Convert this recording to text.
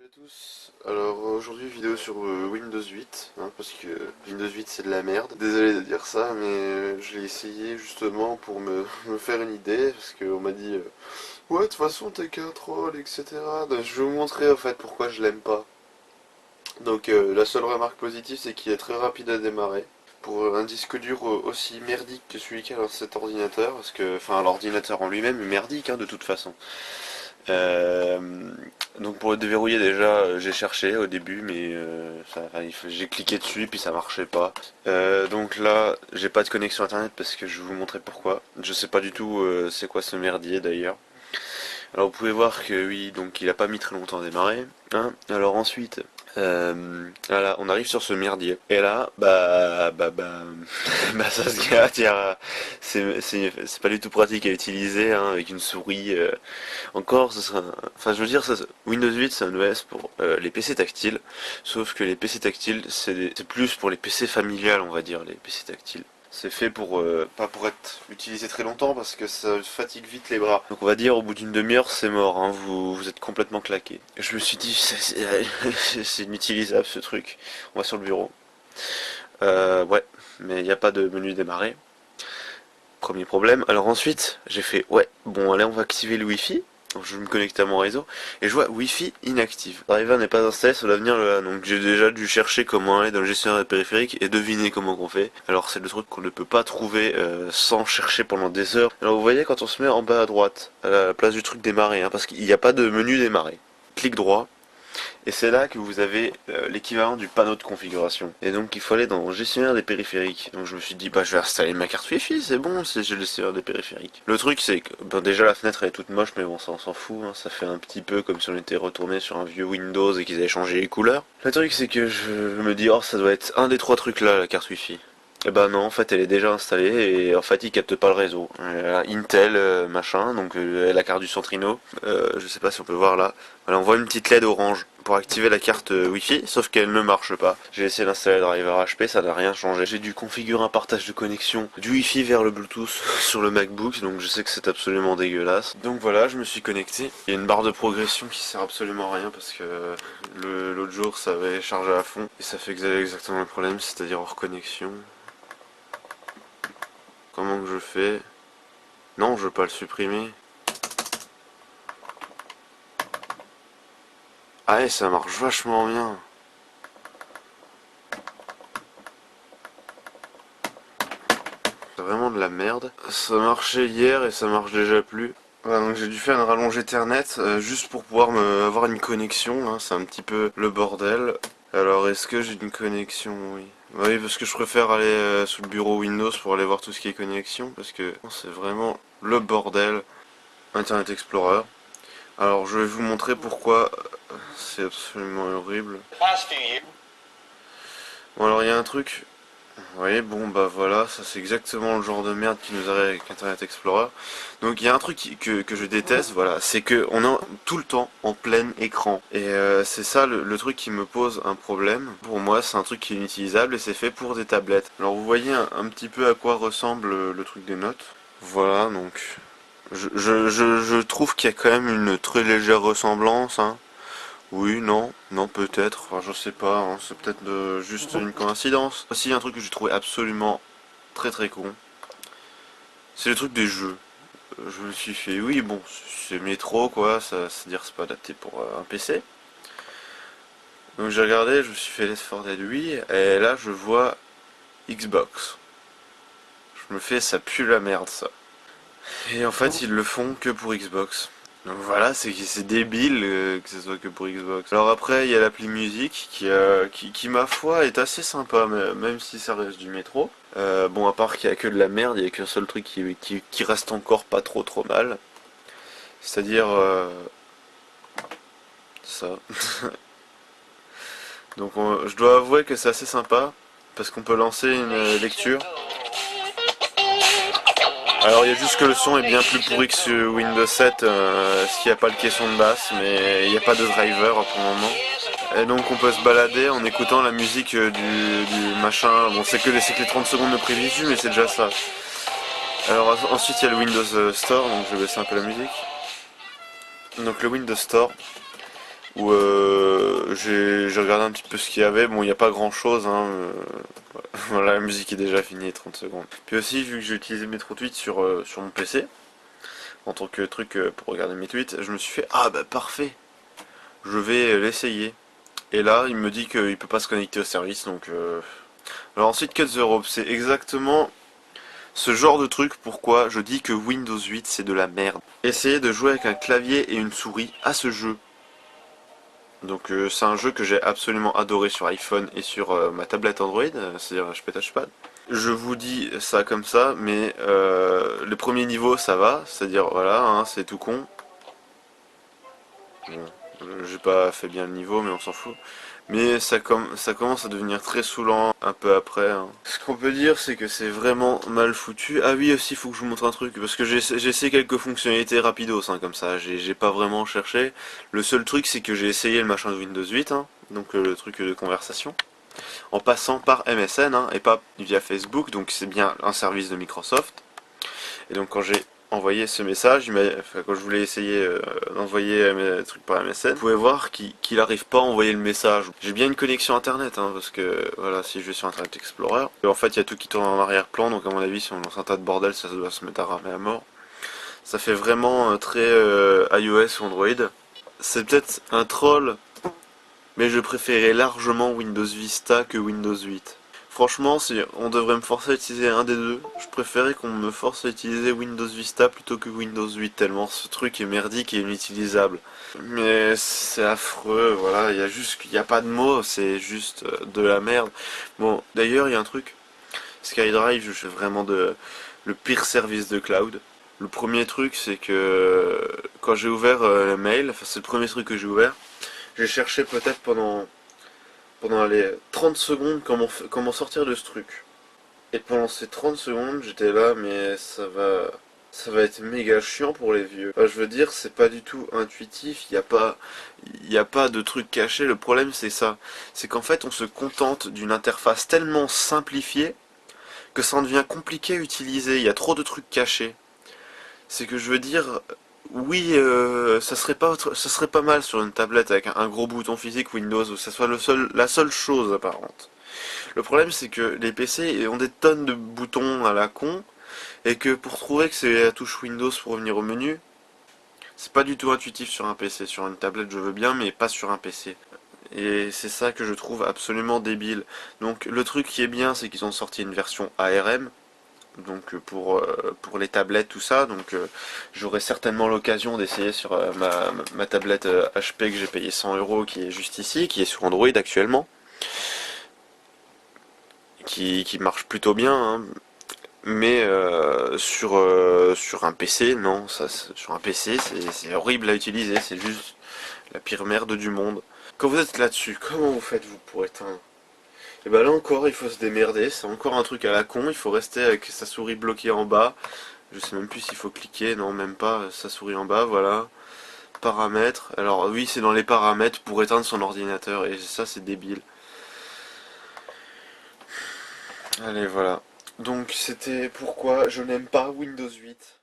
à tous, alors aujourd'hui vidéo sur Windows 8, hein, parce que Windows 8 c'est de la merde. Désolé de dire ça, mais je l'ai essayé justement pour me faire une idée, parce qu'on m'a dit ouais de toute façon t'es qu'un troll, etc. Donc, je vais vous montrer en fait pourquoi je l'aime pas. Donc la seule remarque positive c'est qu'il est très rapide à démarrer. Pour un disque dur aussi merdique que celui qu'a cet ordinateur, parce que, enfin l'ordinateur en lui-même est merdique hein, de toute façon. Euh, donc pour le déverrouiller déjà, j'ai cherché au début, mais j'ai cliqué dessus puis ça marchait pas. Donc là, j'ai pas de connexion internet parce que je vais vous montrer pourquoi. Je sais pas du tout c'est quoi ce merdier d'ailleurs. Alors vous pouvez voir que oui, donc il a pas mis très longtemps à démarrer. Hein. Alors ensuite, voilà, on arrive sur ce merdier. Et là, bah ça se gâte. C'est pas du tout pratique à utiliser hein, avec une souris. Encore, enfin je veux dire, Windows 8 c'est un OS pour les PC tactiles. Sauf que les PC tactiles, c'est plus pour les PC familiales, on va dire, les PC tactiles. C'est fait pour pas pour être utilisé très longtemps parce que ça fatigue vite les bras. Donc on va dire au bout d'une demi-heure c'est mort, hein, vous êtes complètement claqué. Et je me suis dit c'est inutilisable ce truc. On va sur le bureau. Ouais, mais il n'y a pas de menu démarrer. Premier problème. Alors ensuite j'ai fait ouais bon allez on va activer le Wi-Fi. Donc je me connecte à mon réseau et je vois Wi-Fi inactive. Driver n'est pas installé sur l'avenir là. Donc j'ai déjà dû chercher comment aller dans le gestionnaire périphérique et deviner comment on fait. Alors c'est le truc qu'on ne peut pas trouver sans chercher pendant des heures. Alors vous voyez quand on se met en bas à droite, à la place du truc démarrer, hein, parce qu'il n'y a pas de menu démarrer. Clic droit. Et c'est là que vous avez l'équivalent du panneau de configuration. Et donc il faut aller dans le gestionnaire des périphériques. Donc je me suis dit bah je vais installer ma carte Wi-Fi, c'est bon, j'ai le gestionnaire des périphériques. Le truc c'est que ben, déjà la fenêtre elle est toute moche mais bon ça on s'en fout, hein. Ça fait un petit peu comme si on était retourné sur un vieux Windows et qu'ils avaient changé les couleurs. Le truc c'est que je me dis oh ça doit être un des trois trucs là la carte Wi-Fi. Et bah non, en fait elle est déjà installée et en fait il capte pas le réseau. Intel machin, donc la carte du Centrino, je sais pas si on peut voir là. Voilà, on voit une petite LED orange pour activer la carte Wi-Fi, sauf qu'elle ne marche pas. J'ai essayé d'installer le driver HP, ça n'a rien changé. J'ai dû configurer un partage de connexion du Wi-Fi vers le Bluetooth sur le MacBook, donc je sais que c'est absolument dégueulasse. Donc voilà, je me suis connecté. Il y a une barre de progression qui sert absolument à rien parce que l'autre jour ça avait chargé à fond et ça fait exactement le problème, c'est-à-dire hors connexion. Comment que je fais? Non, je veux pas le supprimer. Ah ouais, ça marche vachement bien. C'est vraiment de la merde. Ça marchait hier et ça marche déjà plus. Voilà, donc j'ai dû faire une rallonge Ethernet juste pour pouvoir avoir une connexion. Hein. C'est un petit peu le bordel. Alors, est-ce que j'ai une connexion? Oui. Oui, parce que je préfère aller sous le bureau Windows pour aller voir tout ce qui est connexion. Parce que c'est vraiment le bordel. Internet Explorer. Alors je vais vous montrer pourquoi c'est absolument horrible. Bon alors il y a un truc, vous voyez, bon bah voilà, ça c'est exactement le genre de merde qui nous arrive avec Internet Explorer. Donc il y a un truc que je déteste, voilà, c'est que on est tout le temps en plein écran. Et c'est ça le truc qui me pose un problème. Pour moi c'est un truc qui est inutilisable et c'est fait pour des tablettes. Alors vous voyez un petit peu à quoi ressemble le truc des notes. Voilà donc... Je trouve qu'il y a quand même une très légère ressemblance, hein. Oui, non, non peut-être, enfin je sais pas, hein. C'est peut-être juste une coïncidence. Aussi un truc que j'ai trouvé absolument très con, c'est le truc des jeux. Je me suis fait, oui bon, c'est métro quoi, ça c'est-à-dire c'est pas adapté pour un PC. Donc j'ai regardé, je me suis fait Left 4 Dead oui, et là je vois Xbox. Je me fais, ça pue la merde ça. Et en fait, ils le font que pour Xbox. Donc voilà, c'est débile que ce soit que pour Xbox. Alors après, il y a l'appli musique qui, ma foi, est assez sympa, même si ça reste du métro. Bon, à part qu'il y a que de la merde, il y a qu'un seul truc qui reste encore pas trop mal. C'est-à-dire ça. Donc je dois avouer que c'est assez sympa, parce qu'on peut lancer une lecture. Alors il y a juste que le son est bien plus pourri que sur Windows 7, parce qu'il n'y a pas le caisson de basse, mais il n'y a pas de driver pour le moment. Et donc on peut se balader en écoutant la musique du machin. Bon c'est que les 30 secondes de prévisu, mais c'est déjà ça. Alors ensuite il y a le Windows Store, donc je vais baisser un peu la musique. Donc le Windows Store, où j'ai regardé un petit peu ce qu'il y avait. Bon, il n'y a pas grand chose, hein. Voilà, la musique est déjà finie, 30 secondes. Puis aussi, vu que j'ai utilisé Metro Tweet sur mon PC, en tant que truc pour regarder mes tweets, je me suis fait, ah bah parfait, je vais l'essayer. Et là, il me dit qu'il peut pas se connecter au service, donc... Alors ensuite, Cut the Rope, c'est exactement ce genre de truc pourquoi je dis que Windows 8 c'est de la merde. Essayez de jouer avec un clavier et une souris à ce jeu. Donc c'est un jeu que j'ai absolument adoré sur iPhone et sur ma tablette Android, c'est-à-dire HP Touchpad. Je vous dis ça comme ça, mais le premier niveau ça va, c'est-à-dire voilà, hein, c'est tout con. Bon, j'ai pas fait bien le niveau, mais on s'en fout. Mais ça commence à devenir très saoulant un peu après, hein. Ce qu'on peut dire, c'est que c'est vraiment mal foutu. Ah oui, aussi, il faut que je vous montre un truc, parce que j'ai essayé quelques fonctionnalités rapidos, hein, comme ça. J'ai pas vraiment cherché. Le seul truc, c'est que j'ai essayé le machin de Windows 8, hein, donc le truc de conversation, en passant par MSN, hein, et pas via Facebook, donc c'est bien un service de Microsoft. Et donc quand j'ai envoyé ce message, enfin, quand je voulais essayer d'envoyer un truc par MSN, vous pouvez voir qu'il n'arrive pas à envoyer le message. J'ai bien une connexion internet, hein, parce que voilà, si je vais sur Internet Explorer, en fait il y a tout qui tourne en arrière-plan, donc à mon avis si on lance un tas de bordel, ça doit se mettre à ramer à mort. Ça fait vraiment très iOS ou Android. C'est peut-être un troll, mais je préférais largement Windows Vista que Windows 8. Franchement, si on devrait me forcer à utiliser un des deux, je préférais qu'on me force à utiliser Windows Vista plutôt que Windows 8, tellement ce truc est merdique et inutilisable. Mais c'est affreux, voilà, il y a pas de mots, c'est juste de la merde. Bon, d'ailleurs, il y a un truc, SkyDrive, je fais vraiment le pire service de cloud. Le premier truc, c'est que quand j'ai ouvert le mail, enfin c'est le premier truc que j'ai ouvert, j'ai cherché peut-être pendant les 30 secondes comment sortir de ce truc. Et pendant ces 30 secondes, j'étais là, mais ça va être méga chiant pour les vieux. Enfin, je veux dire, c'est pas du tout intuitif, il y a pas de truc caché. Le problème, c'est ça. C'est qu'en fait, on se contente d'une interface tellement simplifiée que ça en devient compliqué à utiliser. Il y a trop de trucs cachés. C'est que je veux dire, oui, ça serait pas mal sur une tablette avec un gros bouton physique Windows où ça soit la seule chose apparente. Le problème c'est que les PC ont des tonnes de boutons à la con et que pour trouver que c'est la touche Windows pour revenir au menu, c'est pas du tout intuitif sur un PC. Sur une tablette je veux bien mais pas sur un PC. Et c'est ça que je trouve absolument débile. Donc le truc qui est bien c'est qu'ils ont sorti une version ARM, donc pour les tablettes tout ça, donc j'aurai certainement l'occasion d'essayer sur ma tablette HP que j'ai payé 100 € qui est juste ici, qui est sur Android actuellement, qui marche plutôt bien, hein. Mais sur un PC, non, sur un PC c'est horrible à utiliser, c'est juste la pire merde du monde. Quand vous êtes là-dessus, comment vous faites vous pour éteindre? Et bah là encore, il faut se démerder, c'est encore un truc à la con, il faut rester avec sa souris bloquée en bas. Je sais même plus s'il faut cliquer, non même pas, sa souris en bas, voilà. Paramètres, alors oui c'est dans les paramètres pour éteindre son ordinateur, et ça c'est débile. Allez voilà. Donc c'était pourquoi je n'aime pas Windows 8.